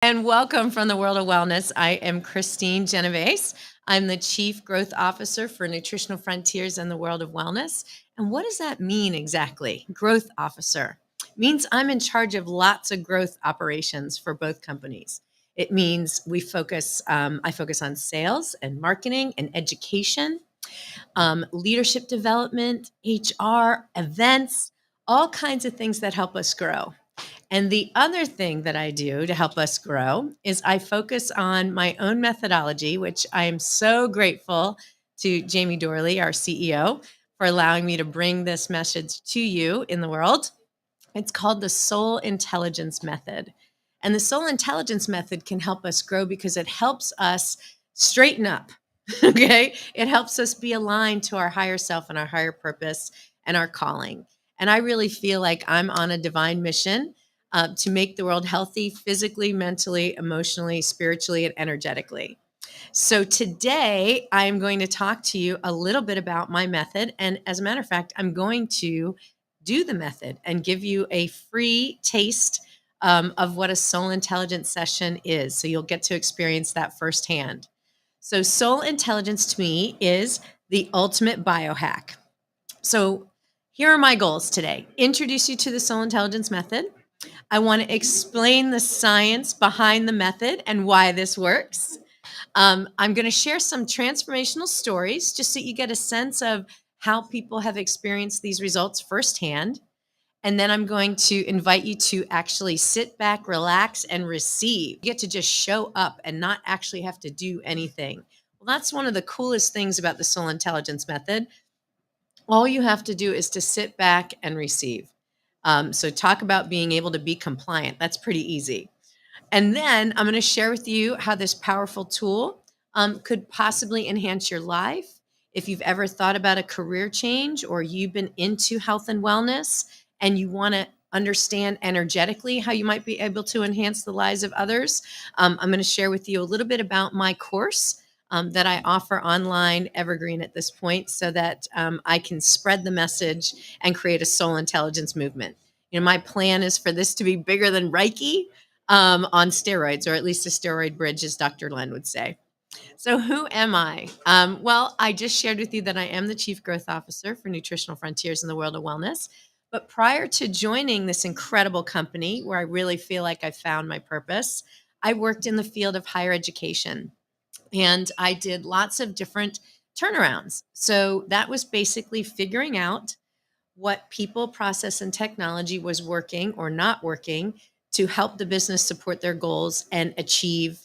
And welcome from the world of wellness. I am Kristine Genovese. I'm the Chief Growth Officer for Nutritional Frontiers in the world of wellness. And what does that mean exactly? Growth Officer means I'm in charge of lots of growth operations for both companies. It means I focus on sales and marketing and education, leadership development, HR, events, all kinds of things that help us grow. And the other thing that I do to help us grow is I focus on my own methodology, which I am so grateful to Jamie Dorley, our CEO, for allowing me to bring this message to you in the world. It's called the Soul Intelligence Method. And the Soul Intelligence Method can help us grow because it helps us straighten up. Okay. It helps us be aligned to our higher self and our higher purpose and our calling. And I really feel like I'm on a divine mission to make the world healthy physically, mentally, emotionally, spiritually, and energetically. So today I'm going to talk to you a little bit about my method. And as a matter of fact, I'm going to do the method and give you a free taste of what a soul intelligence session is. So you'll get to experience that firsthand. So, soul intelligence to me is the ultimate biohack. So, here are my goals today: introduce you to the soul intelligence method. I want to explain the science behind the method and why this works. I'm going to share some transformational stories just so you get a sense of how people have experienced these results firsthand. And then I'm going to invite you to actually sit back, relax, and receive. You get to just show up and not actually have to do anything. Well, that's one of the coolest things about the soul intelligence method. All you have to do is to sit back and receive. So, talk about being able to be compliant. That's pretty easy. And then I'm going to share with you how this powerful tool could possibly enhance your life. If you've ever thought about a career change or you've been into health and wellness and you want to understand energetically how you might be able to enhance the lives of others, I'm going to share with you a little bit about my course that I offer online, evergreen at this point, so that I can spread the message and create a soul intelligence movement. My plan is for this to be bigger than Reiki, on steroids, or at least a steroid bridge, as Dr. Glein would say. So, who am I? Well, I just shared with you that I am the Chief Growth Officer for Nutritional Frontiers in the world of wellness. But prior to joining this incredible company where I really feel like I found my purpose, I worked in the field of higher education and I did lots of different turnarounds. So, that was basically figuring out what people, process, and technology was working or not working to help the business support their goals and achieve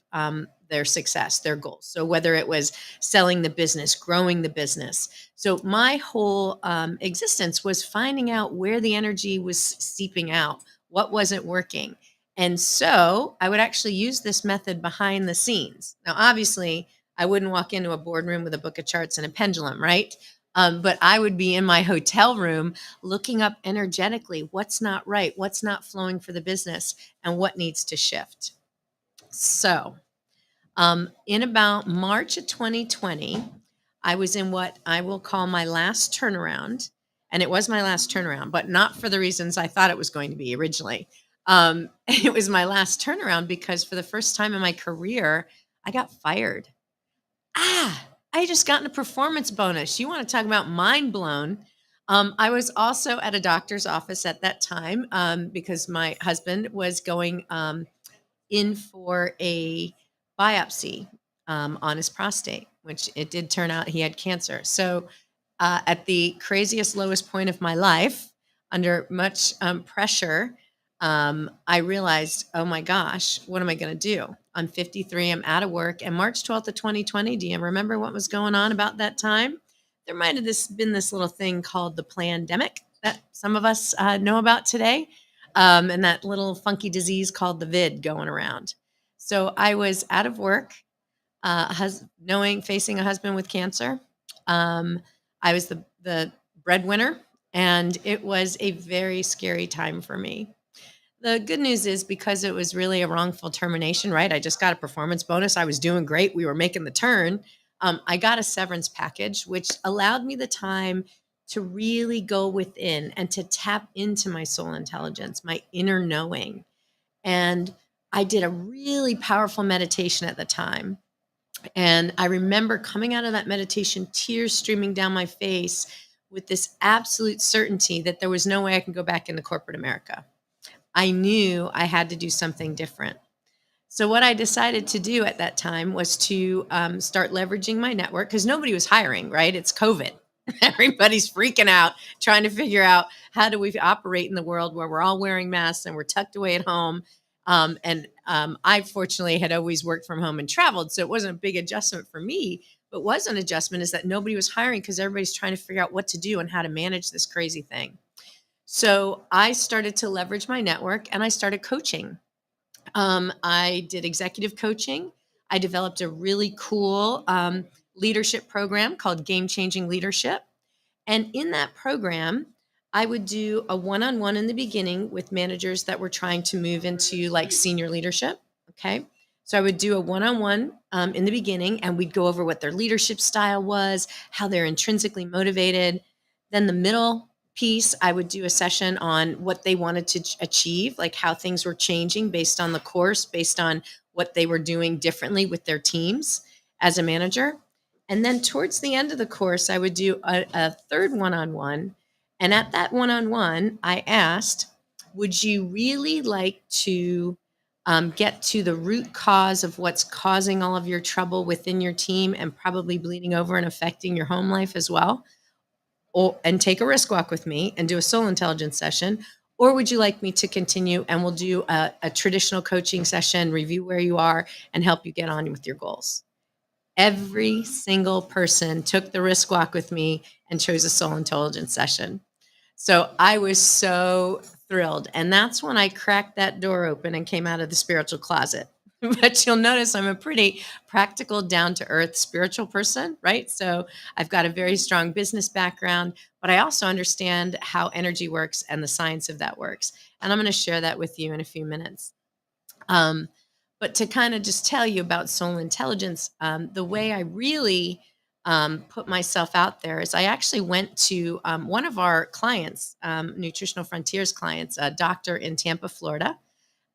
their success, their goals. So, whether it was selling the business, growing the business. So, my whole existence was finding out where the energy was seeping out, what wasn't working. And so, I would actually use this method behind the scenes. Now, obviously, I wouldn't walk into a boardroom with a book of charts and a pendulum, right? But I would be in my hotel room looking up energetically what's not right, what's not flowing for the business, and what needs to shift. So, in about March of 2020, I was in what I will call my last turnaround. And it was my last turnaround, but not for the reasons I thought it was going to be originally. It was my last turnaround because for the first time in my career, I got fired. I just gotten a performance bonus. You want to talk about mind blown? I was also at a doctor's office at that time because my husband was going in for a biopsy on his prostate, which it did turn out he had cancer. So, at the craziest, lowest point of my life, under much pressure, I realized, oh my gosh, what am I going to do? I'm 53, I'm out of work. And March 12th of 2020, do you remember what was going on about that time? There might have been this little thing called the pandemic that some of us know about today, and that little funky disease called the vid going around. So I was out of work, facing a husband with cancer. I was the breadwinner, and it was a very scary time for me. The good news is because it was really a wrongful termination, right? I just got a performance bonus. I was doing great. We were making the turn. I got a severance package, which allowed me the time to really go within and to tap into my soul intelligence, my inner knowing. And I did a really powerful meditation at the time. And I remember coming out of that meditation, tears streaming down my face with this absolute certainty that there was no way I could go back into corporate America. I knew I had to do something different. So what I decided to do at that time was to start leveraging my network because nobody was hiring, right? It's COVID. Everybody's freaking out, trying to figure out how do we operate in the world where we're all wearing masks and we're tucked away at home. I fortunately had always worked from home and traveled, so it wasn't a big adjustment for me. But was an adjustment is that nobody was hiring because everybody's trying to figure out what to do and how to manage this crazy thing. So I started to leverage my network and I started coaching. I did executive coaching. I developed a really cool leadership program called Game Changing Leadership. And in that program, I would do a one on one in the beginning with managers that were trying to move into like senior leadership. Okay. So I would do a one on one in the beginning, and we'd go over what their leadership style was, how they're intrinsically motivated. Then the middle piece, I would do a session on what they wanted to achieve, like how things were changing based on the course, based on what they were doing differently with their teams as a manager. And then towards the end of the course, I would do a third one on one. And at that one on one, I asked, would you really like to get to the root cause of what's causing all of your trouble within your team and probably bleeding over and affecting your home life as well? And take a risk walk with me and do a soul intelligence session? Or would you like me to continue and we'll do a traditional coaching session, review where you are, and help you get on with your goals? Every single person took the risk walk with me and chose a soul intelligence session. So I was so thrilled. And that's when I cracked that door open and came out of the spiritual closet. But you'll notice I'm a pretty practical, down to earth spiritual person, right? So I've got a very strong business background, but I also understand how energy works and the science of that works. And I'm going to share that with you in a few minutes. But to kind of just tell you about soul intelligence, the way I really put myself out there is I actually went to one of our clients, Nutritional Frontiers clients, a doctor in Tampa, Florida.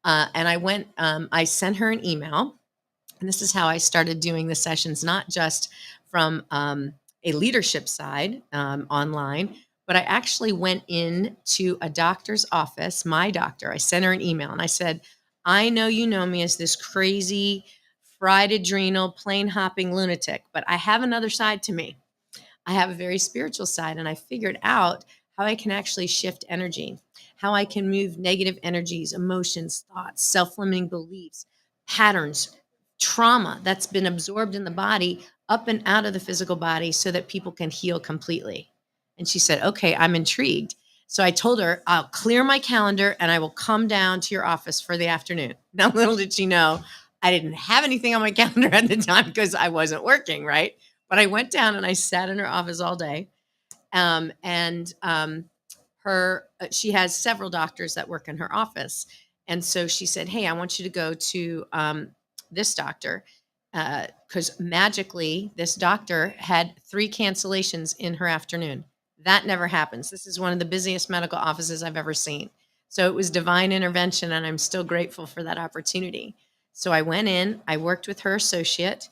And I sent her an email. And this is how I started doing the sessions, not just from a leadership side online, but I actually went in to a doctor's office, my doctor. I sent her an email and I said, I know you know me as this crazy, fried adrenal, plane hopping lunatic, but I have another side to me. I have a very spiritual side, and I figured out how I can actually shift energy, how I can move negative energies, emotions, thoughts, self-limiting beliefs, patterns, trauma that's been absorbed in the body up and out of the physical body so that people can heal completely. And she said, okay, I'm intrigued. So I told her, I'll clear my calendar and I will come down to your office for the afternoon. Now, little did she know, I didn't have anything on my calendar at the time because I wasn't working, right? But I went down and I sat in her office all day. She has several doctors that work in her office. And so she said, hey, I want you to go to this doctor because magically this doctor had 3 cancellations in her afternoon. That never happens. This is one of the busiest medical offices I've ever seen. So it was divine intervention, and I'm still grateful for that opportunity. So I went in, I worked with her associate.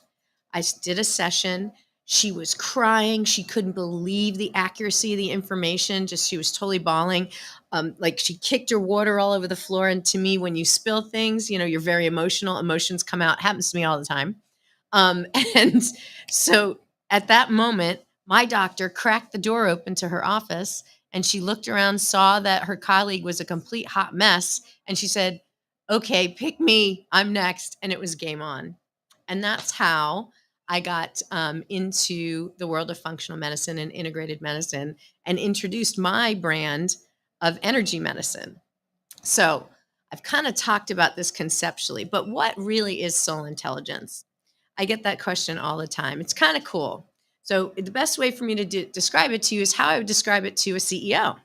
I did a session. She was crying. She couldn't believe the accuracy of the information. She was totally bawling. Like she kicked her water all over the floor. And to me, when you spill things, you're very emotional. Emotions come out. Happens to me all the time. Um, and so at that moment, my doctor cracked the door open to her office and she looked around, saw that her colleague was a complete hot mess. And she said, okay, pick me. I'm next. And it was game on. And that's how I got into the world of functional medicine and integrated medicine and introduced my brand of energy medicine. So I've kind of talked about this conceptually, but what really is soul intelligence? I get that question all the time. It's kind of cool. So the best way for me to describe it to you is how I would describe it to a CEO.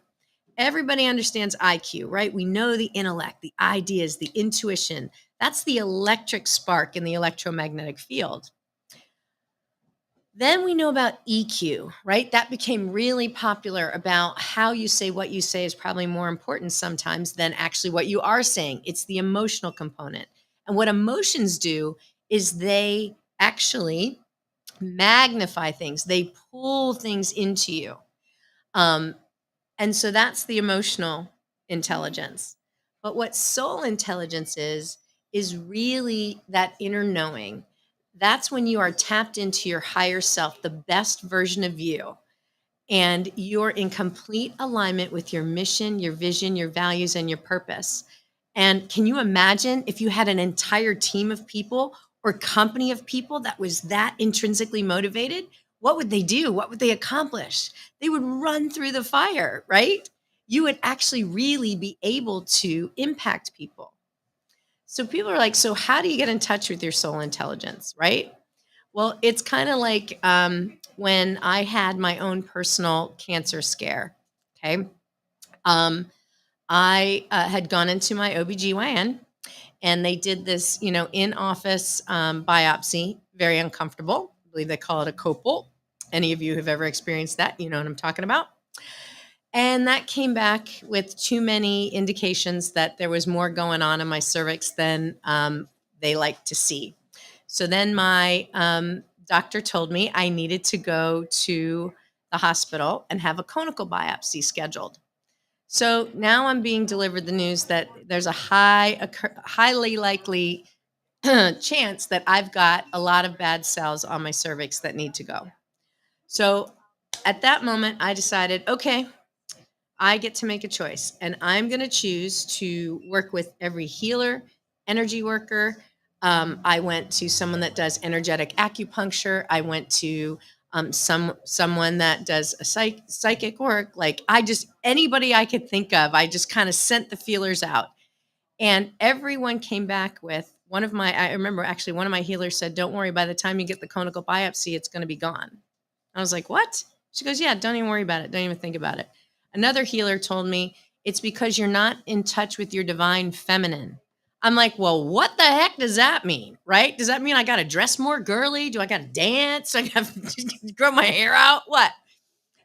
Everybody understands IQ, right? We know the intellect, the ideas, the intuition. That's the electric spark in the electromagnetic field. Then we know about EQ, right? That became really popular about how you say what you say is probably more important sometimes than actually what you are saying. It's the emotional component. And what emotions do is they actually magnify things, they pull things into you. Um, and so that's the emotional intelligence. But what soul intelligence is really that inner knowing. That's when you are tapped into your higher self, the best version of you, and you're in complete alignment with your mission, your vision, your values, and your purpose. And can you imagine if you had an entire team of people or company of people that was that intrinsically motivated? What would they do? What would they accomplish? They would run through the fire, right? You would actually really be able to impact people. So people are like, so how do you get in touch with your soul intelligence, right? Well, it's kind of like when I had my own personal cancer scare. Okay. Um, I had gone into my OBGYN and they did this, in office biopsy, very uncomfortable. I believe they call it a copal. Any of you who've ever experienced that, you know what I'm talking about. And that came back with too many indications that there was more going on in my cervix than they like to see. So then my doctor told me I needed to go to the hospital and have a conical biopsy scheduled. So now I'm being delivered the news that there's a highly likely chance that I've got a lot of bad cells on my cervix that need to go. So at that moment, I decided, okay, I get to make a choice, and I'm going to choose to work with every healer, energy worker. I went to someone that does energetic acupuncture. I went to someone that does a psychic work. Like I just anybody I could think of. I just kind of sent the feelers out, and everyone came back with one of my. I remember actually one of my healers said, "Don't worry. By the time you get the conical biopsy, it's going to be gone." I was like, "What?" She goes, "Yeah, don't even worry about it. Don't even think about it." Another healer told me, "It's because you're not in touch with your divine feminine." I'm like, "Well, what the heck does that mean?" Right? Does that mean I got to dress more girly? Do I got to dance? Do I got to grow my hair out? What?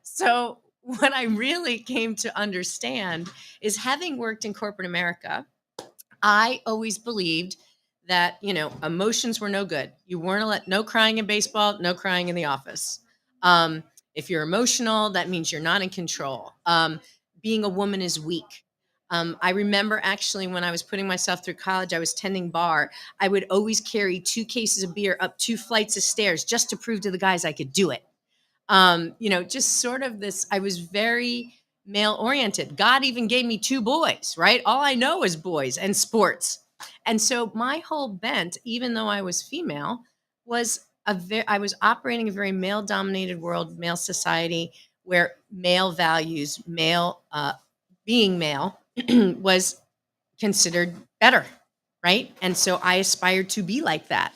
So, what I really came to understand is having worked in corporate America, I always believed that, emotions were no good. You weren't no crying in baseball, no crying in the office. If you're emotional, that means you're not in control. Being a woman is weak. I remember actually when I was putting myself through college, I was tending bar. I would always carry 2 cases of beer up 2 flights of stairs just to prove to the guys I could do it. Just sort of this, I was very male oriented. God even gave me 2 boys, right? All I know is boys and sports. And so my whole bent, even though I was female, was I was operating a very male dominated world, male society where male values, male being male was considered better, right? And so I aspired to be like that.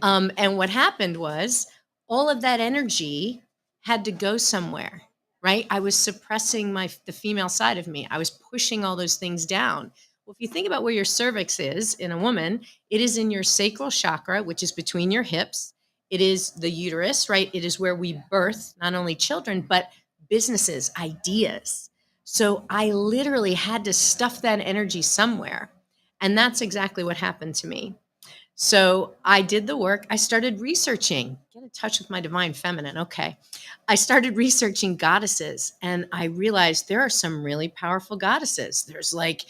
And what happened was all of that energy had to go somewhere, right? I was suppressing the female side of me. I was pushing all those things down. Well, if you think about where your cervix is in a woman, it is in your sacral chakra, which is between your hips. It is the uterus, right? It is where we birth not only children, but businesses, ideas. So I literally had to stuff that energy somewhere. And that's exactly what happened to me. So I did the work. I started researching, get in touch with my divine feminine. Okay. I started researching goddesses and I realized there are some really powerful goddesses. There's like,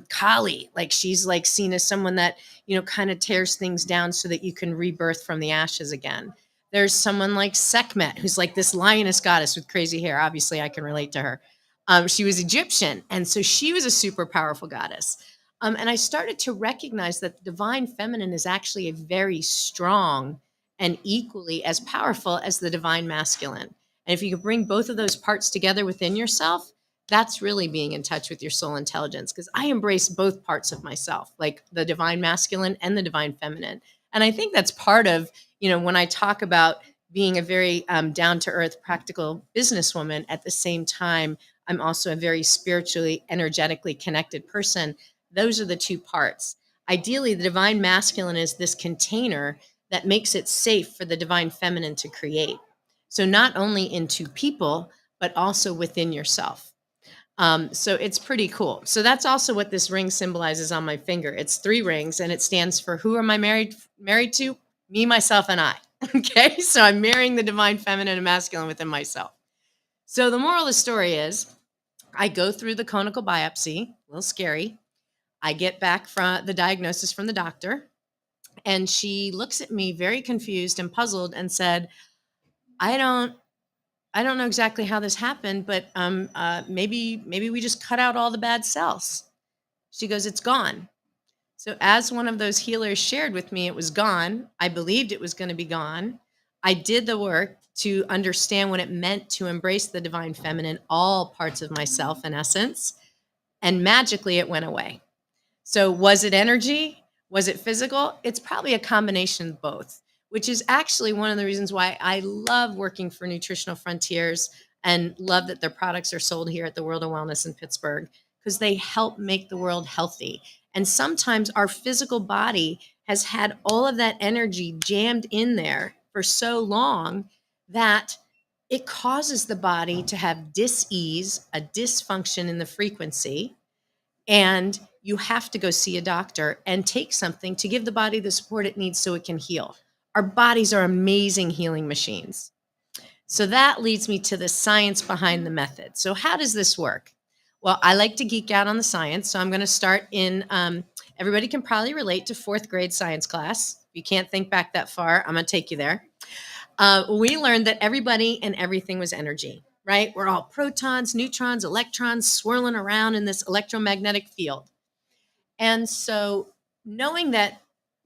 Kali, like she's like seen as someone that, kind of tears things down so that you can rebirth from the ashes again. There's someone like Sekhmet, who's like this lioness goddess with crazy hair. Obviously, I can relate to her. She was Egyptian. And so she was a super powerful goddess. And I started to recognize that the divine feminine is actually a very strong and equally as powerful as the divine masculine. And if you can bring both of those parts together within yourself, that's really being in touch with your soul intelligence. Because I embrace both parts of myself, like the divine masculine and the divine feminine. And I think that's part of, when I talk about being a very down to earth, practical businesswoman, at the same time, I'm also a very spiritually, energetically connected person. Those are the two parts. Ideally, the divine masculine is this container that makes it safe for the divine feminine to create. So not only into people, but also within yourself. So it's pretty cool. So that's also what this ring symbolizes on my finger. It's 3 rings, and it stands for who am I married to? Me, myself, and I. Okay, so I'm marrying the divine feminine and masculine within myself. So the moral of the story is, I go through the conical biopsy, a little scary. I get back from the diagnosis from the doctor, and she looks at me very confused and puzzled and said, I don't I don't know exactly how this happened, but maybe we just cut out all the bad cells. She goes, it's gone. So as one of those healers shared with me, it was gone. I believed it was going to be gone. I did the work to understand what it meant to embrace the divine feminine, all parts of myself in essence, and magically it went away. So was it energy? Was it physical? It's probably a combination of both, which is actually one of the reasons why I love working for Nutritional Frontiers and love that their products are sold here at the World of Wellness in Pittsburgh, because they help make the world healthy. And sometimes our physical body has had all of that energy jammed in there for so long that it causes the body to have dis-ease, a dysfunction in the frequency, and you have to go see a doctor and take something to give the body the support it needs so it can heal. Our bodies are amazing healing machines. So that leads me to the science behind the method. So how does this work? Well, I like to geek out on the science, so I'm going to start in, everybody can probably relate to 4th grade science class. If you can't think back that far, I'm going to take you there. We learned that everybody and everything was energy, right? We're all protons, neutrons, electrons swirling around in this electromagnetic field. And so, knowing that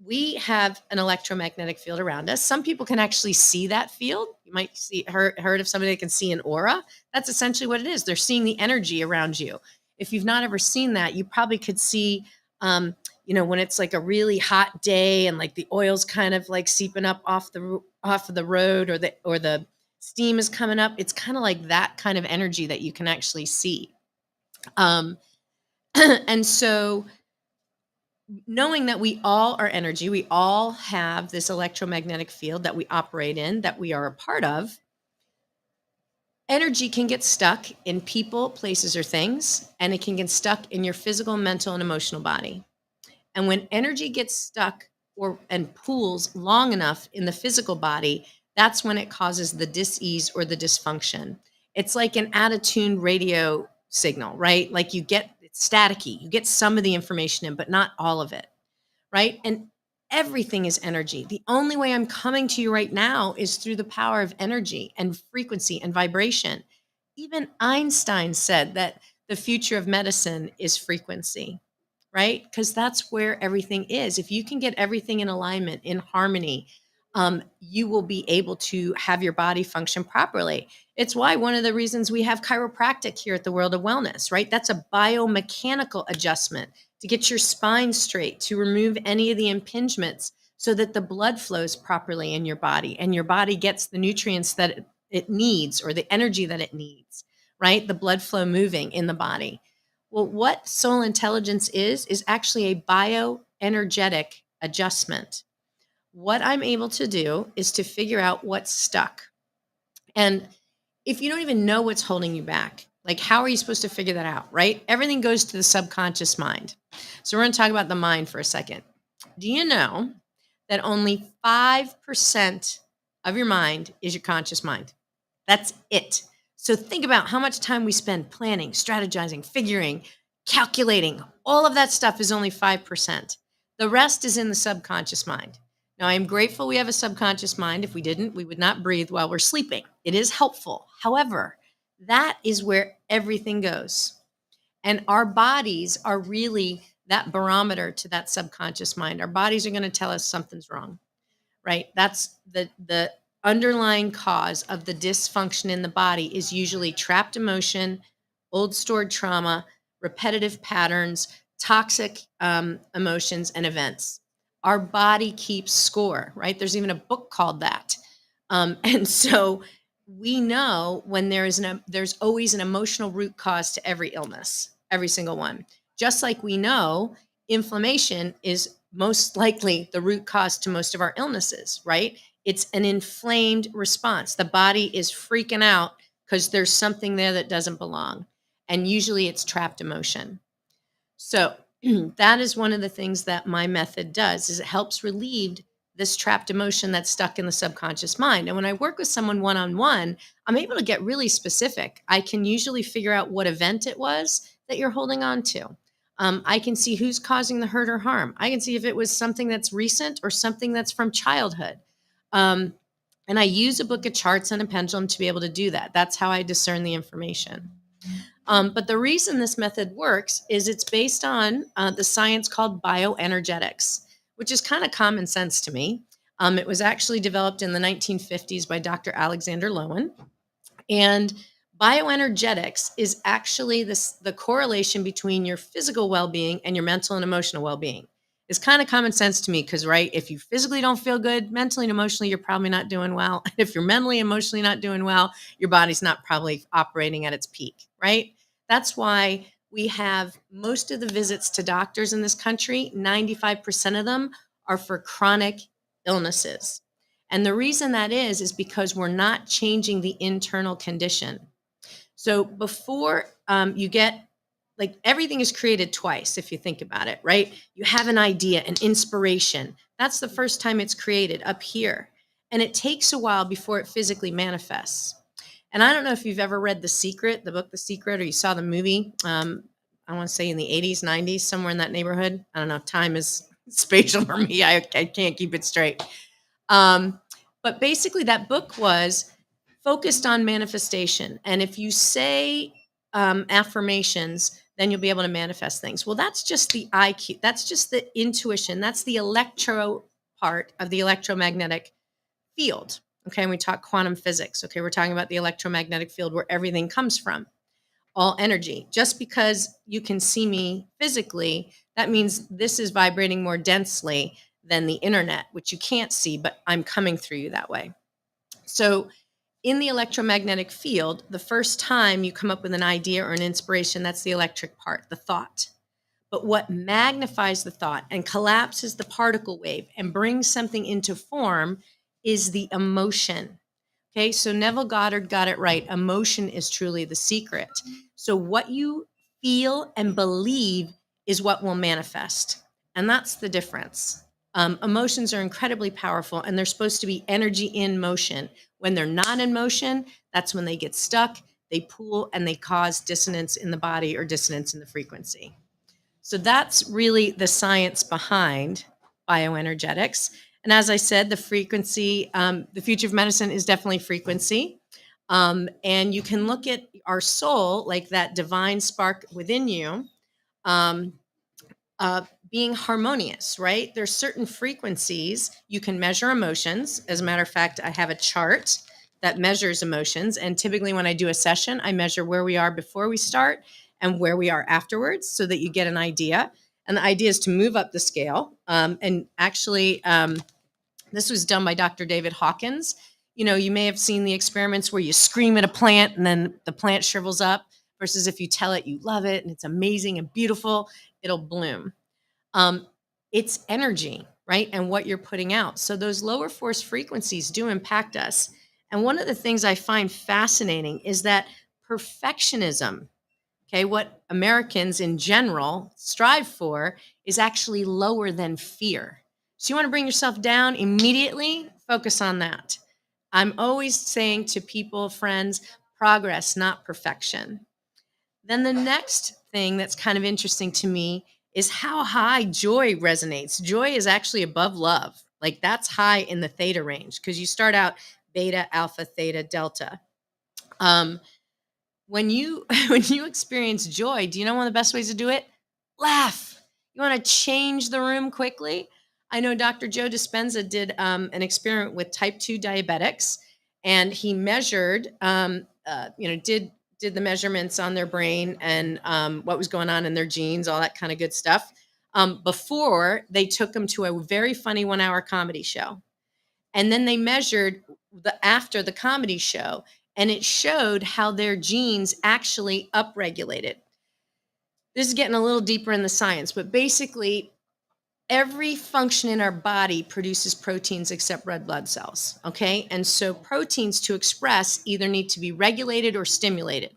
we have an electromagnetic field around us, some people can actually see that field. You might heard of somebody that can see an aura. That's essentially what it is. They're seeing the energy around you. If you've not ever seen that, you probably could see, when it's like a really hot day and like the oil's kind of like seeping up off of the road, or the steam is coming up. It's kind of like that kind of energy that you can actually see. And so, knowing that we all are energy, we all have this electromagnetic field that we operate in, that we are a part of. Energy can get stuck in people, places, or things, and it can get stuck in your physical, mental, and emotional body. And when energy gets stuck and pools long enough in the physical body, that's when it causes the dis-ease or the dysfunction. It's like an out-of-tune radio signal, right? Like it's staticky. You get some of the information in, but not all of it, right? And everything is energy. The only way I'm coming to you right now is through the power of energy and frequency and vibration. Even Einstein said that the future of medicine is frequency, right? Because that's where everything is. If you can get everything in alignment, in harmony, you will be able to have your body function properly. It's why one of the reasons we have chiropractic here at the World of Wellness, right? That's a biomechanical adjustment to get your spine straight, to remove any of the impingements so that the blood flows properly in your body and your body gets the nutrients that it needs, or the energy that it needs, right? The blood flow moving in the body. Well, what soul intelligence is actually a bioenergetic adjustment. What I'm able to do is to figure out what's stuck. And if you don't even know what's holding you back, like, how are you supposed to figure that out, right? Everything goes to the subconscious mind. So we're going to talk about the mind for a second. Do you know that only 5% of your mind is your conscious mind? That's it. So think about how much time we spend planning, strategizing, figuring, calculating. All of that stuff is only 5%. The rest is in the subconscious mind. Now, I am grateful we have a subconscious mind. If we didn't, we would not breathe while we're sleeping. It is helpful. However, that is where everything goes. And our bodies are really that barometer to that subconscious mind. Our bodies are going to tell us something's wrong, right? That's the underlying cause of the dysfunction in the body is usually trapped emotion, old stored trauma, repetitive patterns, toxic emotions and events. Our body keeps score, right? There's even a book called that. And so we know when there's always an emotional root cause to every illness, every single one. Just like we know inflammation is most likely the root cause to most of our illnesses, right? It's an inflamed response. The body is freaking out because there's something there that doesn't belong. And usually it's trapped emotion. So that is one of the things that my method does is it helps relieve this trapped emotion that's stuck in the subconscious mind. And when I work with someone one-on-one, I'm able to get really specific. I can usually figure out what event it was that you're holding on to. I can see who's causing the hurt or harm. I can see if it was something that's recent or something that's from childhood. Um, and I use a book of charts and a pendulum to be able to do that. That's how I discern the information. But the reason this method works is it's based on the science called bioenergetics, which is kind of common sense to me. It was actually developed in the 1950s by Dr. Alexander Lowen. And bioenergetics is actually the correlation between your physical well-being and your mental and emotional well-being. It's kind of common sense to me because, right, if you physically don't feel good, mentally and emotionally, you're probably not doing well. And if you're mentally, emotionally not doing well, your body's not probably operating at its peak, right? That's why we have most of the visits to doctors in this country, 95% of them are for chronic illnesses. And the reason that is because we're not changing the internal condition. So before you get, like, everything is created twice, if you think about it, right? You have an idea, an inspiration. That's the first time it's created up here. And it takes a while before it physically manifests. And I don't know if you've ever read The Secret, the book The Secret, or you saw the movie. I want to say in the 80s, 90s, somewhere in that neighborhood. I don't know if time is spatial for me. I can't keep it straight. But basically, that book was focused on manifestation. And if you say affirmations, then you'll be able to manifest things. Well, that's just the IQ. That's just the intuition. That's the electro part of the electromagnetic field. Okay. And we talk quantum physics. Okay. We're talking about the electromagnetic field where everything comes from, all energy. Just because you can see me physically, that means this is vibrating more densely than the internet, which you can't see, but I'm coming through you that way. So in the electromagnetic field, the first time you come up with an idea or an inspiration, that's the electric part, the thought. But what magnifies the thought and collapses the particle wave and brings something into form is the emotion. Okay, so Neville Goddard got it right. Emotion is truly the secret. So what you feel and believe is what will manifest. And that's the difference. Emotions are incredibly powerful and they're supposed to be energy in motion. When they're not in motion, that's when they get stuck, they pool, and they cause dissonance in the body or dissonance in the frequency. So that's really the science behind bioenergetics. And as I said, the frequency, the future of medicine is definitely frequency. And you can look at our soul, like that divine spark within you, um, being harmonious, right? There's certain frequencies you can measure emotions. As a matter of fact, I have a chart that measures emotions. And typically when I do a session, I measure where we are before we start and where we are afterwards so that you get an idea. And the idea is to move up the scale. And actually, this was done by Dr. David Hawkins. You know, you may have seen the experiments where you scream at a plant and then the plant shrivels up versus if you tell it you love it and it's amazing and beautiful, it'll bloom. It's energy, right? And what you're putting out. So those lower force frequencies do impact us. And one of the things I find fascinating is that perfectionism, okay, what Americans in general strive for is actually lower than fear. So you want to bring yourself down immediately, focus on that. I'm always saying to people, friends, progress, not perfection. Then the next thing that's kind of interesting to me is how high joy resonates. Joy is actually above love. Like that's high in the theta range because you start out beta, alpha, theta, delta. When you when you experience joy, do you know one of the best ways to do it? Laugh. You want to change the room quickly? I know Dr. Joe Dispenza did an experiment with type 2 diabetics, and he measured, did the measurements on their brain and what was going on in their genes, all that kind of good stuff, before they took them to a very funny 1-hour comedy show. And then they measured after the comedy show, and it showed how their genes actually upregulated. This is getting a little deeper in the science, but basically, every function in our body produces proteins except red blood cells. Okay. And so proteins to express either need to be regulated or stimulated.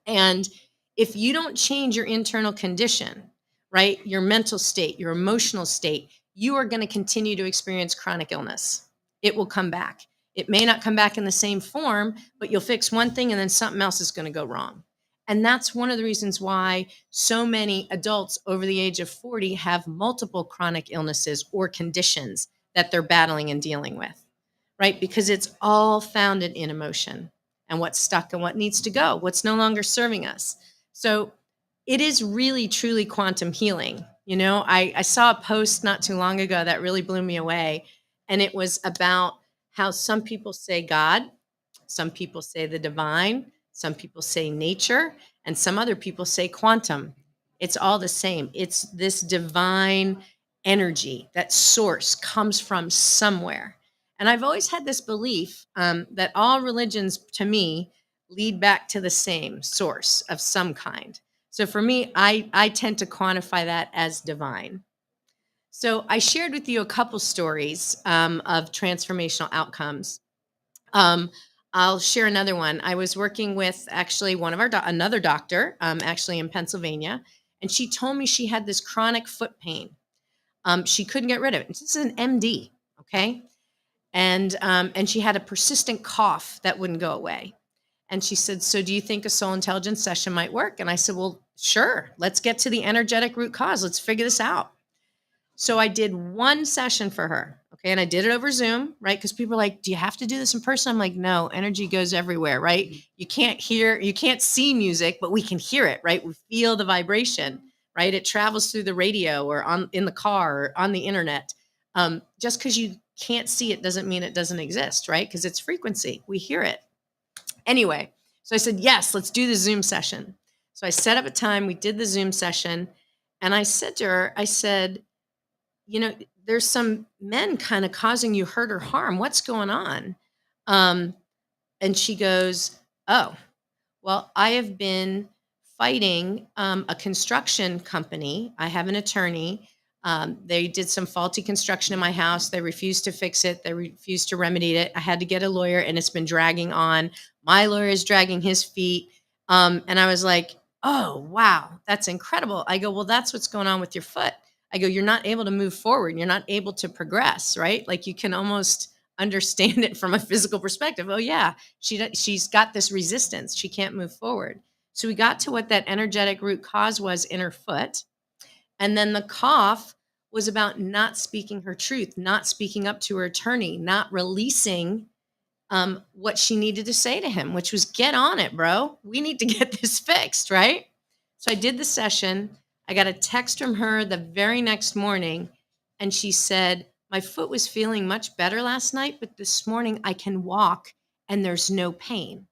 And If you don't change your internal condition, right, your mental state, your emotional state, you are going to continue to experience chronic illness. It will come back. It may not come back in the same form, but you'll fix one thing and then something else is going to go wrong. And that's one of the reasons why so many adults over the age of 40 have multiple chronic illnesses or conditions that they're battling and dealing with, right? Because it's all founded in emotion and what's stuck and what needs to go, what's no longer serving us. So it is really, truly quantum healing. You know, I saw a post not too long ago that really blew me away. And it was about how some people say God, some people say the divine, some people say nature, and some other people say quantum. It's all the same. It's this divine energy, that source comes from somewhere. And I've always had this belief that all religions, to me, lead back to the same source of some kind. So for me, I tend to quantify that as divine. So I shared with you a couple stories of transformational outcomes. Um, I'll share another one. I was working with actually one of our another doctor, actually in Pennsylvania, and she told me she had this chronic foot pain. She couldn't get rid of it. This is an MD, okay, and she had a persistent cough that wouldn't go away. And she said, "So, do you think a soul intelligence session might work?" And I said, "Well, sure. Let's get to the energetic root cause. Let's figure this out." So I did one session for her. Okay. And I did it over Zoom, right? Because people are like, "Do you have to do this in person?" I'm like, no, energy goes everywhere, right? You can't see music, but we can hear it, right? We feel the vibration, right? It travels through the radio or in the car or on the internet. Just because you can't see it doesn't mean it doesn't exist, right? Because it's frequency. We hear it. Anyway, so I said, yes, let's do the Zoom session. So I set up a time, we did the Zoom session. And I said to her, I said, you know, there's some men kind of causing you hurt or harm. What's going on? Um, and she goes, oh, well, I have been fighting a construction company. I have an attorney. They did some faulty construction in my house. They refused to fix it. They refused to remedy it. I had to get a lawyer, and it's been dragging on. My lawyer is dragging his feet. And I was like, oh, wow, that's incredible. I go, well, that's what's going on with your foot. I go, you're not able to move forward. You're not able to progress, right? Like you can almost understand it from a physical perspective. Oh, yeah, she's got this resistance. She can't move forward. So we got to what that energetic root cause was in her foot. And then the cough was about not speaking her truth, not speaking up to her attorney, not releasing what she needed to say to him, which was, get on it, bro. We need to get this fixed, right? So I did the session. I got a text from her the very next morning, and she said, my foot was feeling much better last night, but this morning I can walk and there's no pain.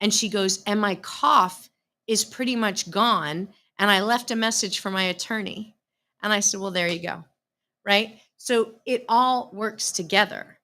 And she goes, and my cough is pretty much gone. And I left a message for my attorney. And I said, well, there you go. Right. So it all works together.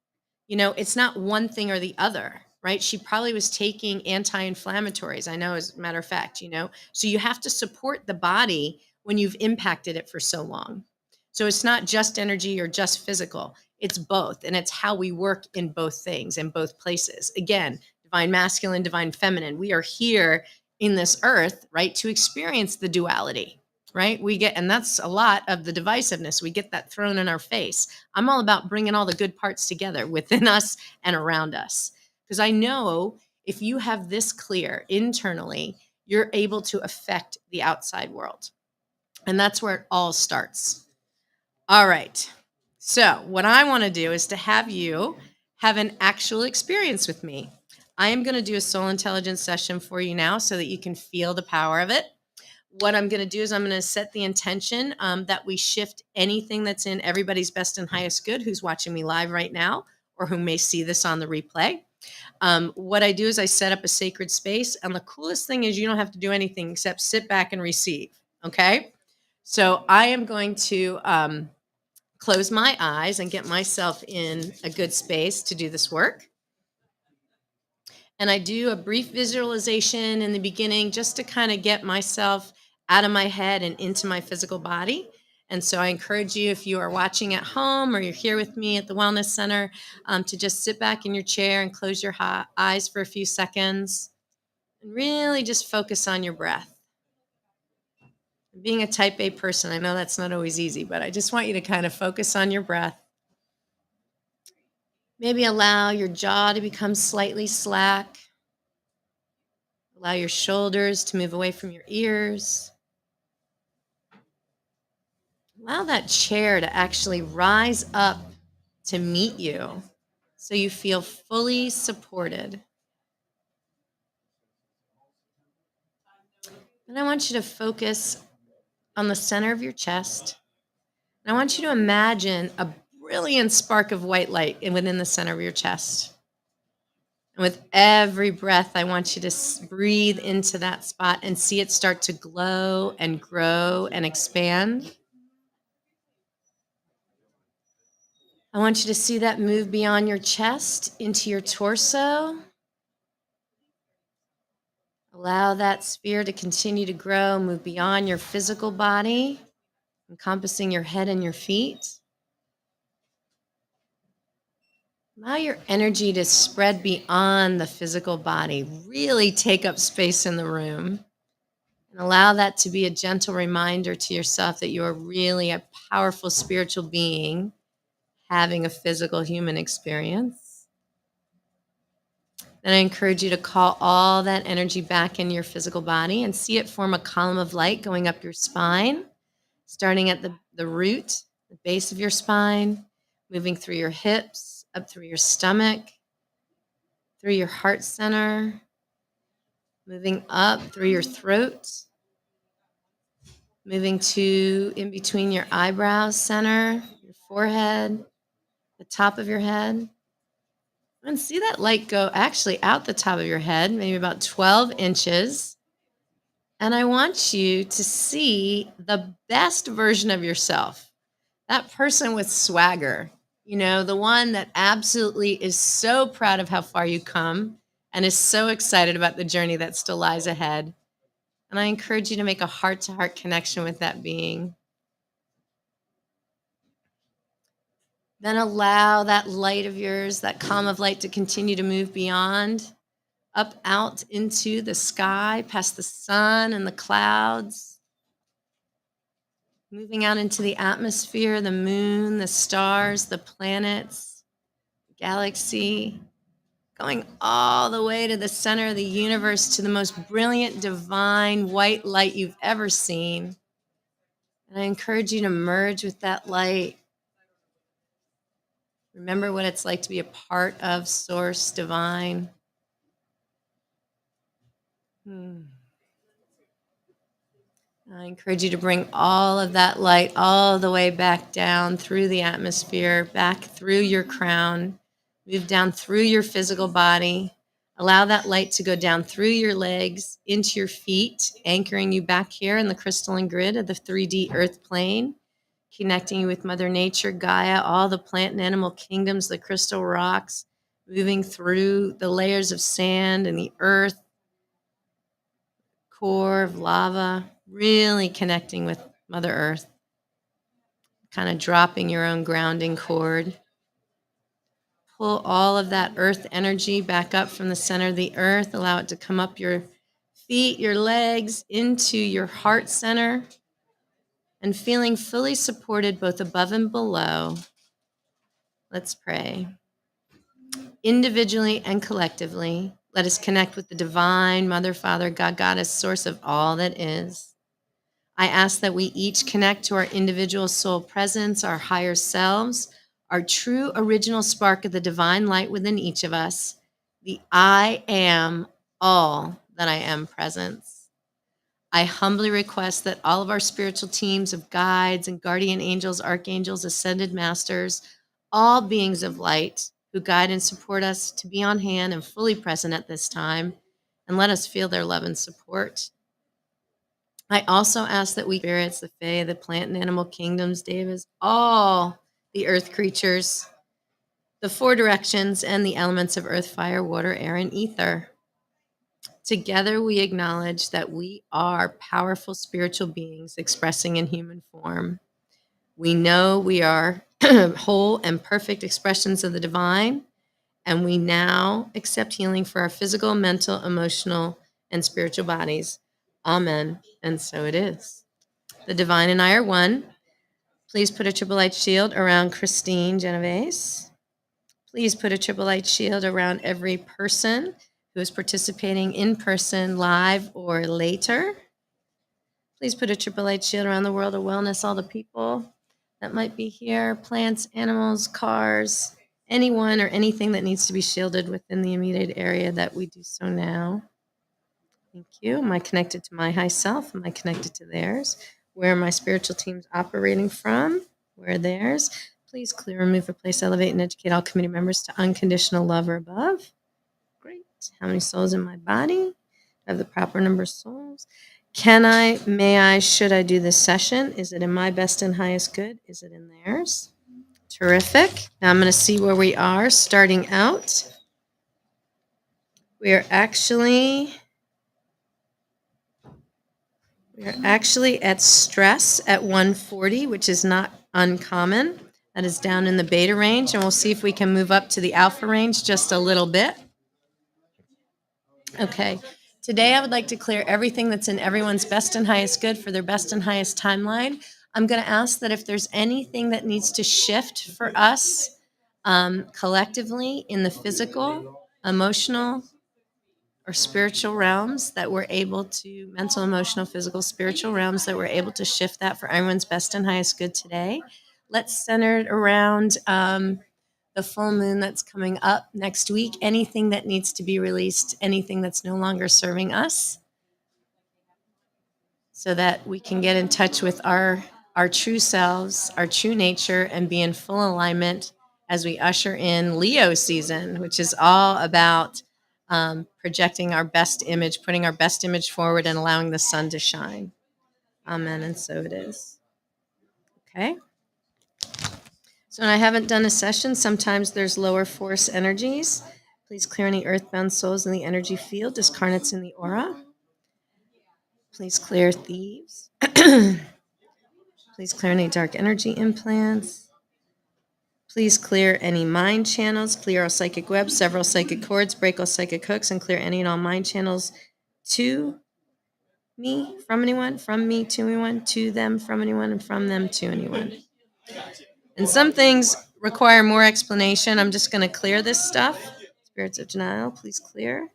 You know, it's not one thing or the other, right? She probably was taking anti-inflammatories. I know, as a matter of fact, you know, so you have to support the body when you've impacted it for so long. So it's not just energy or just physical, it's both. And it's how we work in both things, in both places. Again, divine masculine, divine feminine. We are here in this earth, right, to experience the duality, right? We get, and that's a lot of the divisiveness. We get that thrown in our face. I'm all about bringing all the good parts together within us and around us. Because I know if you have this clear internally, you're able to affect the outside world. And that's where it all starts. All right. So what I want to do is to have you have an actual experience with me. I am going to do a soul intelligence session for you now so that you can feel the power of it. What I'm going to do is I'm going to set the intention that we shift anything that's in everybody's best and highest good who's watching me live right now or who may see this on the replay. What I do is I set up a sacred space. And the coolest thing is you don't have to do anything except sit back and receive. Okay. So I am going to close my eyes and get myself in a good space to do this work. And I do a brief visualization in the beginning just to kind of get myself out of my head and into my physical body. And so I encourage you, if you are watching at home or you're here with me at the Wellness Center, to just sit back in your chair and close your eyes for a few seconds and really just focus on your breath. Being a type A person, I know that's not always easy, but I just want you to kind of focus on your breath. Maybe allow your jaw to become slightly slack. Allow your shoulders to move away from your ears. Allow that chair to actually rise up to meet you so you feel fully supported. And I want you to focus on the center of your chest. And I want you to imagine a brilliant spark of white light within the center of your chest. And with every breath, I want you to breathe into that spot and see it start to glow and grow and expand. I want you to see that move beyond your chest into your torso. Allow that sphere to continue to grow, move beyond your physical body, encompassing your head and your feet. Allow your energy to spread beyond the physical body. Really take up space in the room. And allow that to be a gentle reminder to yourself that you are really a powerful spiritual being having a physical human experience. Then I encourage you to call all that energy back in your physical body and see it form a column of light going up your spine, starting at the root, the base of your spine, moving through your hips, up through your stomach, through your heart center, moving up through your throat, moving to in between your eyebrows center, your forehead, the top of your head. And see that light go actually out the top of your head, maybe about 12 inches. And I want you to see the best version of yourself, that person with swagger, the one that absolutely is so proud of how far you come and is so excited about the journey that still lies ahead. And I encourage you to make a heart-to-heart connection with that being. Then allow that light of yours, that column of light, to continue to move beyond, up out into the sky, past the sun and the clouds, moving out into the atmosphere, the moon, the stars, the planets, galaxy, going all the way to the center of the universe, to the most brilliant, divine white light you've ever seen. And I encourage you to merge with that light. Remember what it's like to be a part of Source Divine. I encourage you to bring all of that light all the way back down through the atmosphere, back through your crown, move down through your physical body. Allow that light to go down through your legs, into your feet, anchoring you back here in the crystalline grid of the 3D earth plane, connecting you with Mother Nature, Gaia, all the plant and animal kingdoms, the crystal rocks, moving through the layers of sand and the earth, core of lava, really connecting with Mother Earth, kind of dropping your own grounding cord. Pull all of that earth energy back up from the center of the earth. Allow it to come up your feet, your legs, into your heart center, and feeling fully supported both above and below. Let's pray. Individually and collectively, let us connect with the divine Mother, Father, God, Goddess, source of all that is. I ask that we each connect to our individual soul presence, our higher selves, our true original spark of the divine light within each of us, the I am all that I am presence. I humbly request that all of our spiritual teams of guides and guardian angels, archangels, ascended masters, all beings of light who guide and support us, to be on hand and fully present at this time, and let us feel their love and support. I also ask that we spirits, the fae, the plant and animal kingdoms, devas, all the earth creatures, the four directions, and the elements of earth, fire, water, air, and ether. Together we acknowledge that we are powerful spiritual beings expressing in human form. We know we are whole and perfect expressions of the divine, and we now accept healing for our physical, mental, emotional, and spiritual bodies. Amen. And so it is. The divine and I are one. Please put a triple light shield around Kristine Genovese. Please put a triple light shield around every person who is participating in person, live, or later. Please put a triple light shield around the world of wellness, all the people that might be here, plants, animals, cars, anyone or anything that needs to be shielded within the immediate area that we do so now. Thank you. Am I connected to my high self? Am I connected to theirs? Where are my spiritual teams operating from? Where are theirs? Please clear, remove, replace, elevate, and educate all committee members to unconditional love or above. Great. How many souls in my body? Do I have the proper number of souls? Can I, may I, should I do this session? Is it in my best and highest good? Is it in theirs? Terrific. Now I'm going to see where we are starting out. We are actually at stress at 140, which is not uncommon. That is down in the beta range, and we'll see if we can move up to the alpha range just a little bit. Okay. Today, I would like to clear everything that's in everyone's best and highest good for their best and highest timeline. I'm going to ask that if there's anything that needs to shift for us collectively in the physical, emotional, or spiritual realms, that we're able to, mental, emotional, physical, spiritual realms, that we're able to shift that for everyone's best and highest good today. Let's center it around the full moon that's coming up next week. Anything that needs to be released, anything that's no longer serving us, so that we can get in touch with our true selves, our true nature, and be in full alignment as we usher in Leo season, which is all about projecting our best image, putting our best image forward, and allowing the sun to shine. Amen. And so it is. Okay. So when I haven't done a session, sometimes there's lower force energies. Please clear any earthbound souls in the energy field, discarnates in the aura. Please clear thieves. Please clear any dark energy implants. Please clear any mind channels, clear all psychic webs, several psychic cords, break all psychic hooks, and clear any and all mind channels to me, from anyone, from me to anyone, to them, from anyone, and from them to anyone. And some things require more explanation. I'm just going to clear this stuff. Spirits of denial, please clear.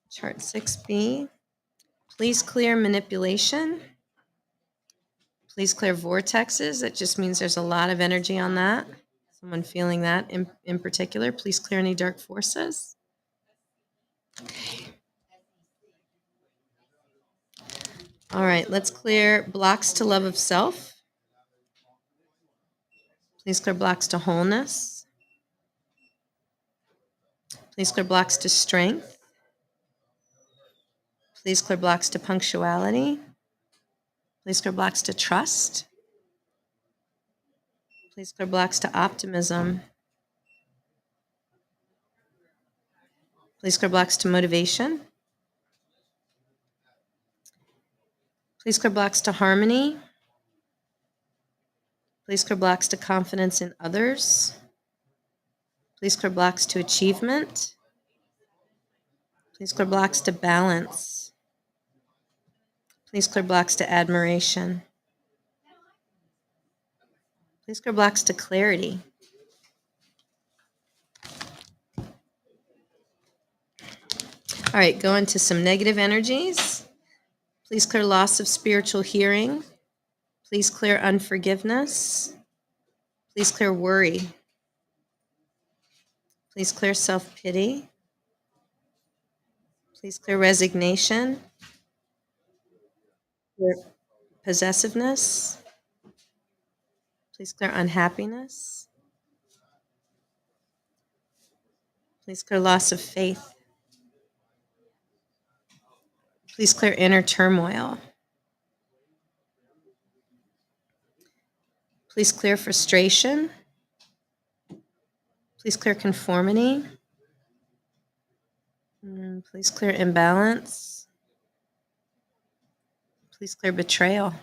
Chart 6B. Please clear manipulation. Please clear vortexes. That just means there's a lot of energy on that. Someone feeling that in particular. Please clear any dark forces. All right, let's clear blocks to love of self. Please clear blocks to wholeness. Please clear blocks to strength. Please clear blocks to punctuality. Please clear blocks to trust. Please clear blocks to optimism. Please clear blocks to motivation. Please clear blocks to harmony. Please clear blocks to confidence in others. Please clear blocks to achievement. Please clear blocks to balance. Please clear blocks to admiration. Please clear blocks to clarity. All right, go into some negative energies. Please clear loss of spiritual hearing. Please clear unforgiveness. Please clear worry. Please clear self-pity. Please clear resignation. Clear possessiveness. Please clear unhappiness. Please clear loss of faith. Please clear inner turmoil. Please clear frustration. Please clear conformity. Please clear imbalance. Please clear betrayal.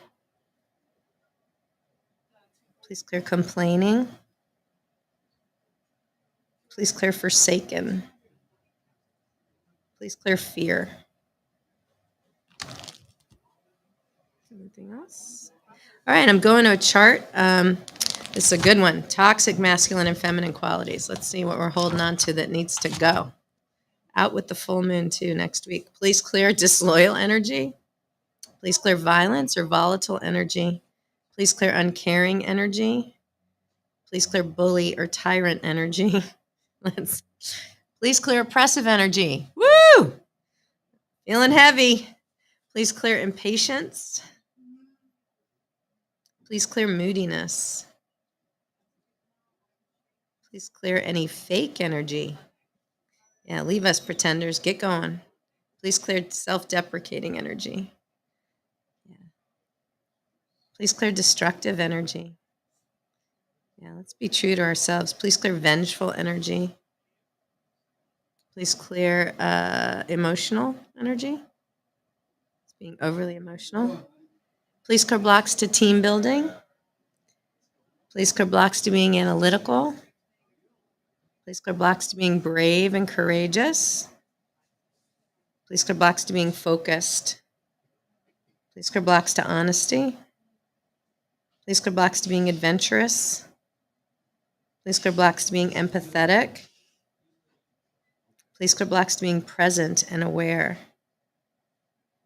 Please clear complaining. Please clear forsaken. Please clear fear. Anything else? All right, I'm going to a chart. This is a good one. Toxic masculine and feminine qualities. Let's see what we're holding on to that needs to go. Out with the full moon, too, next week. Please clear disloyal energy. Please clear violence or volatile energy. Please clear uncaring energy. Please clear bully or tyrant energy. Please clear oppressive energy. Woo! Feeling heavy. Please clear impatience. Please clear moodiness. Please clear any fake energy. Yeah, leave us pretenders. Get going. Please clear self-deprecating energy. Yeah. Please clear destructive energy. Yeah, let's be true to ourselves. Please clear vengeful energy. Please clear emotional energy. It's being overly emotional. Please clear blocks to team building. Please clear blocks to being analytical. Please clear blocks to being brave and courageous. Please clear blocks to being focused. Please clear blocks to honesty. Please clear blocks to being adventurous. Please clear blocks to being empathetic. Please clear blocks to being present and aware.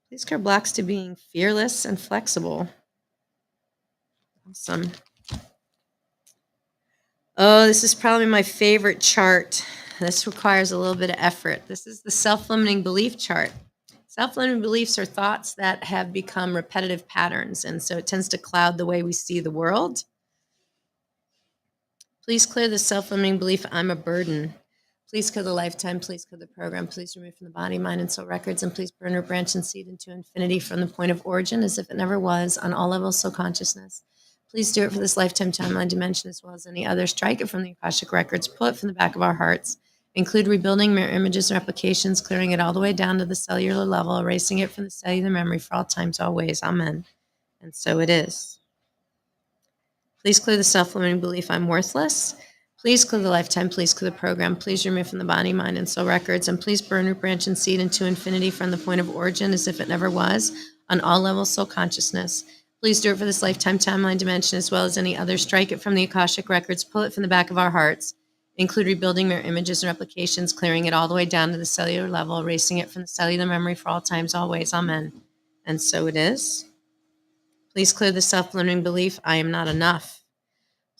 Please clear blocks to being fearless and flexible. Awesome. Oh, this is probably my favorite chart. This requires a little bit of effort. This is the self-limiting belief chart. Self-limiting beliefs are thoughts that have become repetitive patterns, and so it tends to cloud the way we see the world. Please clear the self-limiting belief, I'm a burden. Please clear the lifetime. Please clear the program. Please remove from the body, mind, and soul records, and please burn or branch and seed into infinity from the point of origin as if it never was on all levels, soul consciousness. Please do it for this lifetime, timeline, dimension, as well as any other. Strike it from the Akashic records. Pull it from the back of our hearts. Include rebuilding mirror images and replications, clearing it all the way down to the cellular level, erasing it from the cellular memory for all times, always. Amen. And so it is. Please clear the self-limiting belief, I'm worthless. Please clear the lifetime. Please clear the program. Please remove from the body, mind, and soul records. And please burn, root, branch, and seed into infinity from the point of origin as if it never was on all levels, soul consciousness. Please do it for this lifetime, timeline, dimension, as well as any other. Strike it from the Akashic records. Pull it from the back of our hearts. Include rebuilding mirror images and replications, clearing it all the way down to the cellular level, erasing it from the cellular memory for all times, always. Amen. And so it is. Please clear the self-limiting belief, I am not enough.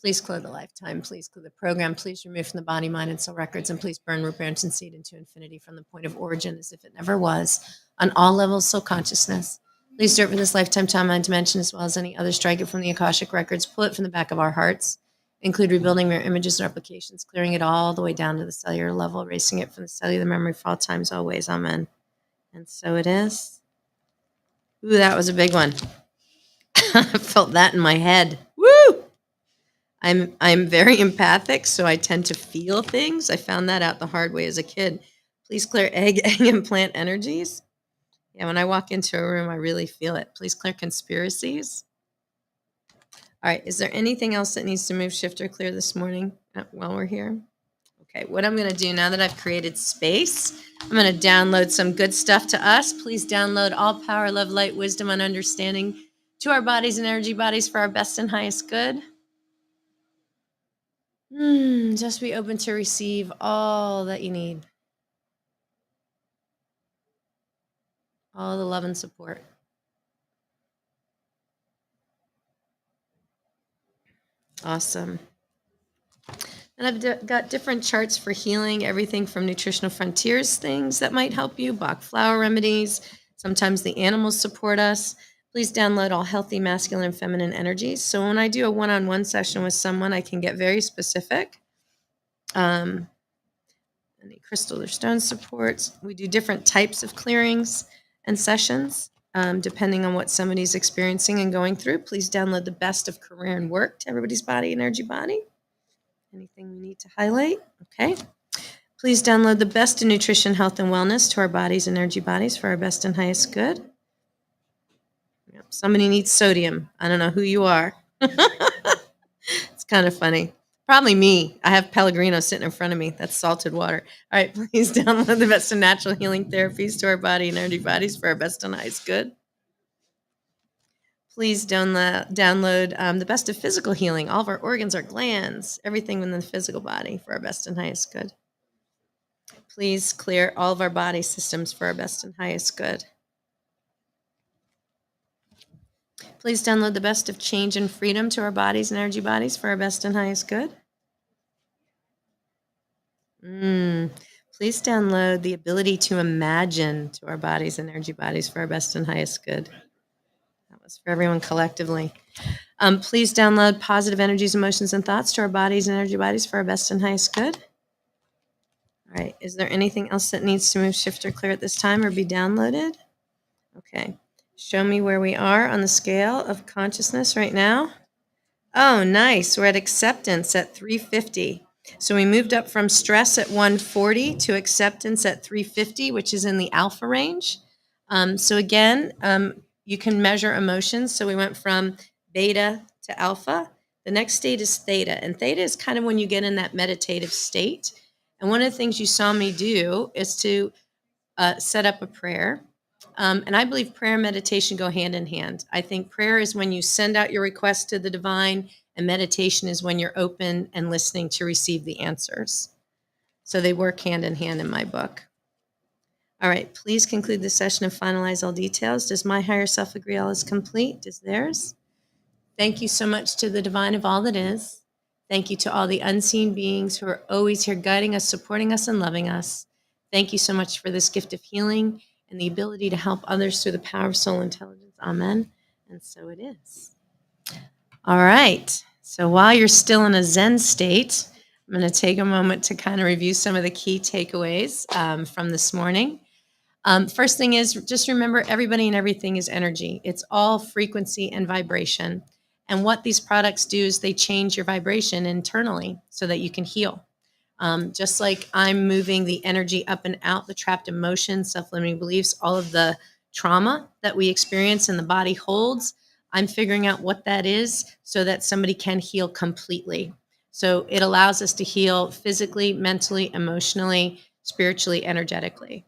Please clear the lifetime. Please clear the program. Please remove from the body, mind, and soul records, and please burn, root, branch, and seed into infinity from the point of origin as if it never was on all levels, soul consciousness. Please do it for this lifetime, timeline, dimension, as well as any other. Strike it from the Akashic records. Pull it from the back of our hearts. Include rebuilding mirror images and replications, clearing it all the way down to the cellular level, erasing it from the cellular memory for all times, always. Amen. And so it is. Ooh, that was a big one. I felt that in my head. Woo! I'm very empathic, so I tend to feel things. I found that out the hard way as a kid. Please clear egg and plant energies. Yeah, when I walk into a room, I really feel it. Please clear conspiracies. All right, is there anything else that needs to move, shift, or clear this morning while we're here? Okay, what I'm going to do now that I've created space, I'm going to download some good stuff to us. Please download all power, love, light, wisdom, and understanding to our bodies and energy bodies for our best and highest good. Just be open to receive all that you need. All the love and support. Awesome. And I've got different charts for healing, everything from nutritional frontiers things that might help you, Bach flower remedies. Sometimes the animals support us. Please download all healthy masculine and feminine energies. So when I do a one-on-one session with someone, I can get very specific. Any crystal or stone supports. We do different types of clearings and sessions, depending on what somebody's experiencing and going through. Please download the best of career and work to everybody's body, energy body. Anything we need to highlight? Okay. Please download the best in nutrition, health, and wellness to our bodies and energy bodies for our best and highest good. Yep. Somebody needs sodium. I don't know who you are. It's kind of funny. Probably me. I have Pellegrino sitting in front of me. That's salted water. All right, please download the best of natural healing therapies to our body and energy bodies for our best and highest good. Please download the best of physical healing, all of our organs, our glands, everything within the physical body for our best and highest good. Please clear all of our body systems for our best and highest good. Please download the best of change and freedom to our bodies and energy bodies for our best and highest good. Please download the ability to imagine to our bodies and energy bodies for our best and highest good. That was for everyone collectively. Please download positive energies, emotions, and thoughts to our bodies and energy bodies for our best and highest good. All right. Is there anything else that needs to move, shift, or clear at this time or be downloaded? Okay. Show me where we are on the scale of consciousness right now. Oh, nice. We're at acceptance at 350. So we moved up from stress at 140 to acceptance at 350, which is in the alpha range. So again, you can measure emotions. So we went from beta to alpha. The next state is theta. And theta is kind of when you get in that meditative state. And one of the things you saw me do is to set up a prayer. And I believe prayer and meditation go hand in hand. I think prayer is when you send out your request to the divine, and meditation is when you're open and listening to receive the answers. So they work hand in hand in my book. All right, please conclude the session and finalize all details. Does my higher self agree all is complete? Does theirs? Thank you so much to the divine of all that is. Thank you to all the unseen beings who are always here guiding us, supporting us, and loving us. Thank you so much for this gift of healing and the ability to help others through the power of soul intelligence. Amen. And so it is. All right. So while you're still in a Zen state, I'm going to take a moment to kind of review some of the key takeaways from this morning. First thing is just remember everybody and everything is energy. It's all frequency and vibration. And what these products do is they change your vibration internally so that you can heal. Just like I'm moving the energy up and out, the trapped emotions, self-limiting beliefs, all of the trauma that we experience and the body holds, I'm figuring out what that is so that somebody can heal completely. So it allows us to heal physically, mentally, emotionally, spiritually, energetically.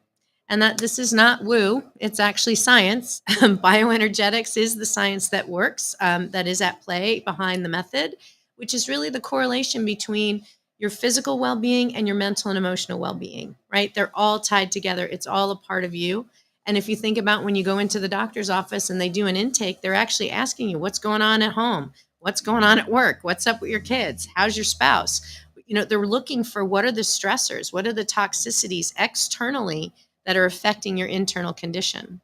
And that this is not woo, it's actually science. Bioenergetics is the science that works, that is at play behind the method, which is really the correlation between your physical well-being and your mental and emotional well-being, right? They're all tied together. It's all a part of you. And if you think about when you go into the doctor's office and they do an intake, they're actually asking you, what's going on at home? What's going on at work? What's up with your kids? How's your spouse? You know, they're looking for what are the stressors? What are the toxicities externally that are affecting your internal condition?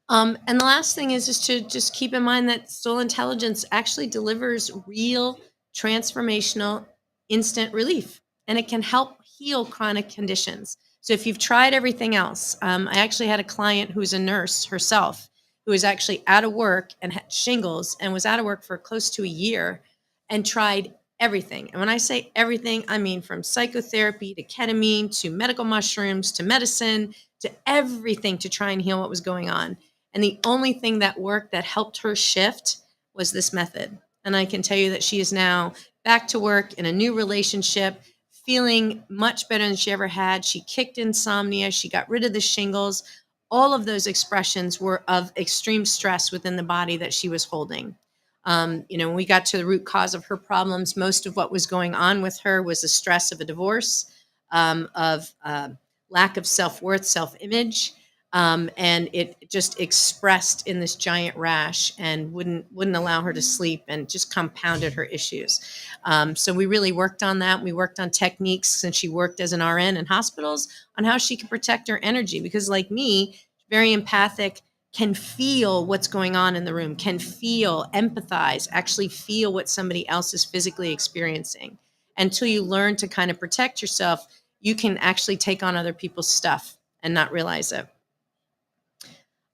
And the last thing is to just keep in mind that soul intelligence actually delivers real transformational instant relief, and it can help heal chronic conditions. So if you've tried everything else, I actually had a client who's a nurse herself who was actually out of work and had shingles and was out of work for close to a year and tried everything. And when I say everything, I mean from psychotherapy to ketamine to medical mushrooms to medicine to everything to try and heal what was going on. And the only thing that worked that helped her shift was this method. And I can tell you that she is now back to work in a new relationship, feeling much better than she ever had. She kicked insomnia. She got rid of the shingles. All of those expressions were of extreme stress within the body that she was holding. When we got to the root cause of her problems, most of what was going on with her was the stress of a divorce, of lack of self-worth, self-image. And it just expressed in this giant rash and wouldn't allow her to sleep and just compounded her issues. So we really worked on that. We worked on techniques since she worked as an RN in hospitals on how she could protect her energy because like me, very empathic, can feel what's going on in the room, can feel, empathize, actually feel what somebody else is physically experiencing. Until you learn to kind of protect yourself, you can actually take on other people's stuff and not realize it.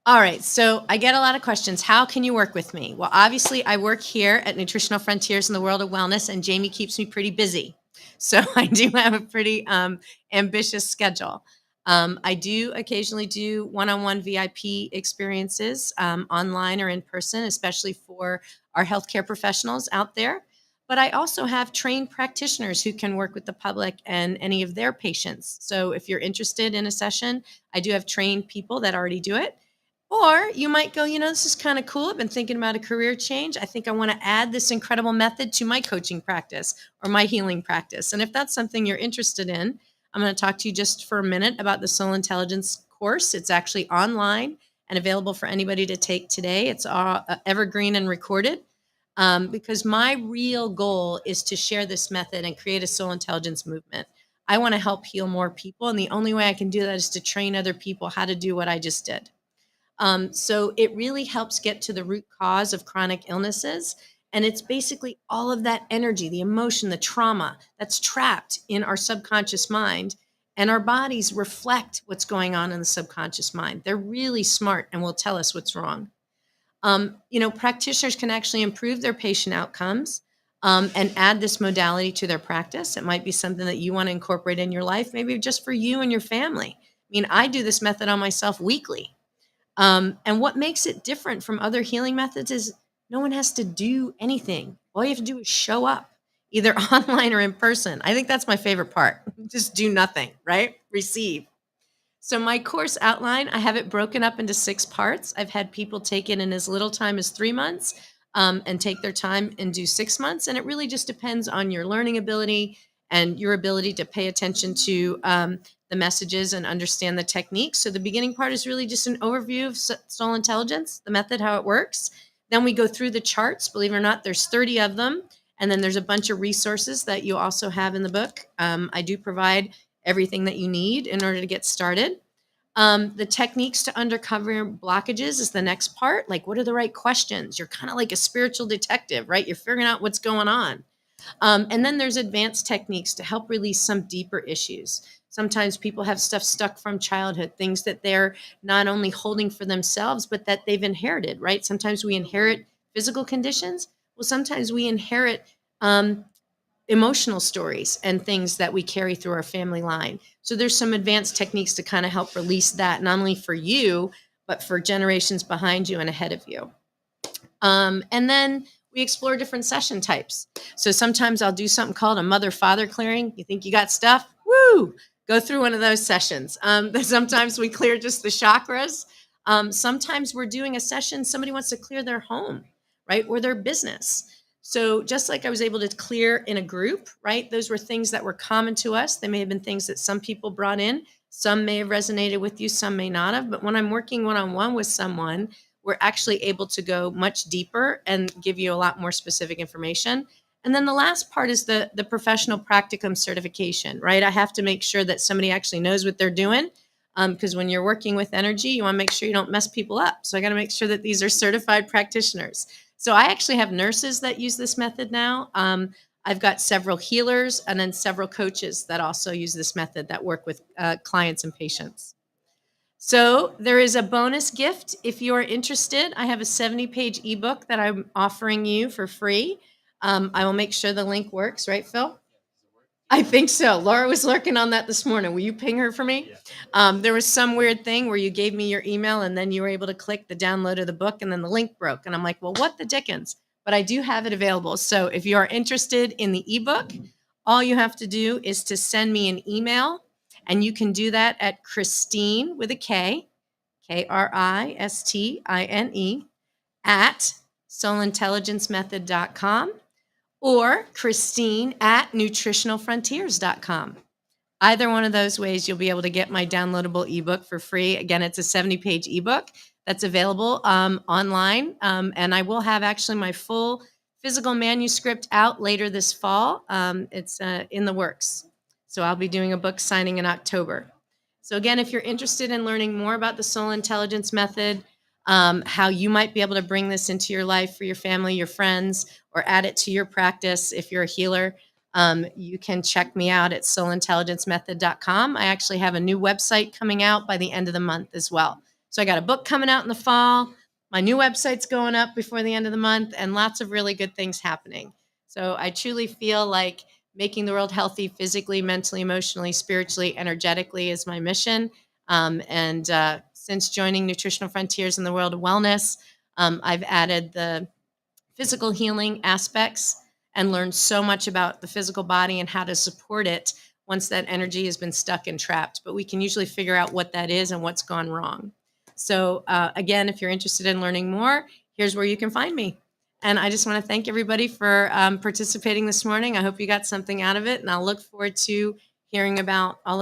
All right, so I get a lot of questions. How can you work with me? Well, obviously, I work here at Nutritional Frontiers in the World of Wellness, and Jamie keeps me pretty busy. So I do have a pretty ambitious schedule. I do occasionally do one-on-one VIP experiences online or in person, especially for our healthcare professionals out there. But I also have trained practitioners who can work with the public and any of their patients. So if you're interested in a session, I do have trained people that already do it. Or you might go, this is kind of cool. I've been thinking about a career change. I think I want to add this incredible method to my coaching practice or my healing practice. And if that's something you're interested in, I'm going to talk to you just for a minute about the Soul Intelligence course. It's actually online and available for anybody to take today. It's all evergreen and recorded, because my real goal is to share this method and create a soul intelligence movement. I want to help heal more people. And the only way I can do that is to train other people how to do what I just did. So it really helps get to the root cause of chronic illnesses. And it's basically all of that energy, the emotion, the trauma that's trapped in our subconscious mind. And our bodies reflect what's going on in the subconscious mind. They're really smart and will tell us what's wrong. Practitioners can actually improve their patient outcomes, and add this modality to their practice. It might be something that you want to incorporate in your life, maybe just for you and your family. I mean, I do this method on myself weekly. And what makes it different from other healing methods is no one has to do anything. All you have to do is show up, either online or in person. I think that's my favorite part. Just do nothing, right? Receive. So my course outline, I have it broken up into 6 parts. I've had people take it in as little time as 3 months, and take their time and do 6 months. And it really just depends on your learning ability and your ability to pay attention to the messages and understand the techniques. So the beginning part is really just an overview of soul intelligence, the method, how it works. Then we go through the charts. Believe it or not, there's 30 of them. And then there's a bunch of resources that you also have in the book. I do provide everything that you need in order to get started. The techniques to uncover blockages is the next part. Like, what are the right questions? You're kind of like a spiritual detective, right? You're figuring out what's going on. And then there's advanced techniques to help release some deeper issues. Sometimes people have stuff stuck from childhood, things that they're not only holding for themselves, but that they've inherited, right? Sometimes we inherit physical conditions. Well, sometimes we inherit emotional stories and things that we carry through our family line. So there's some advanced techniques to kind of help release that, not only for you, but for generations behind you and ahead of you. And then we explore different session types. So sometimes I'll do something called a mother-father clearing. You think you got stuff? Woo! Go through one of those sessions. Sometimes we clear just the chakras. Sometimes we're doing a session, somebody wants to clear their home, right? Or their business. So just like I was able to clear in a group, right? Those were things that were common to us. They may have been things that some people brought in. Some may have resonated with you, some may not have. But when I'm working one-on-one with someone, we're actually able to go much deeper and give you a lot more specific information. And then the last part is the professional practicum certification, right? I have to make sure that somebody actually knows what they're doing, because when you're working with energy, you want to make sure you don't mess people up. So I got to make sure that these are certified practitioners. So I actually have nurses that use this method now. I've got several healers and then several coaches that also use this method that work with clients and patients. So there is a bonus gift if you are interested. I have a 70-page ebook that I'm offering you for free. I will make sure the link works, right, Phil? I think so. Laura was lurking on that this morning. Will you ping her for me? There was some weird thing where you gave me your email and then you were able to click the download of the book and then the link broke. And I'm like, well, what the dickens? But I do have it available. So if you are interested in the ebook, all you have to do is to send me an email. And you can do that at Kristine with a K, Kristine, at soulintelligencemethod.com, or Kristine at nutritionalfrontiers.com. Either one of those ways, you'll be able to get my downloadable ebook for free. Again, it's a 70-page ebook that's available online. And I will have actually my full physical manuscript out later this fall. It's in the works. So I'll be doing a book signing in October. So again, if you're interested in learning more about the Soul Intelligence Method, how you might be able to bring this into your life for your family, your friends, or add it to your practice if you're a healer, you can check me out at soulintelligencemethod.com. I actually have a new website coming out by the end of the month as well. So I got a book coming out in the fall. My new website's going up before the end of the month, and lots of really good things happening. So I truly feel like making the world healthy physically, mentally, emotionally, spiritually, energetically is my mission. Since joining Nutritional Frontiers in the world of wellness, I've added the physical healing aspects and learned so much about the physical body and how to support it once that energy has been stuck and trapped. But we can usually figure out what that is and what's gone wrong. So, again, if you're interested in learning more, here's where you can find me. And I just want to thank everybody for participating this morning. I hope you got something out of it, and I'll look forward to hearing about all of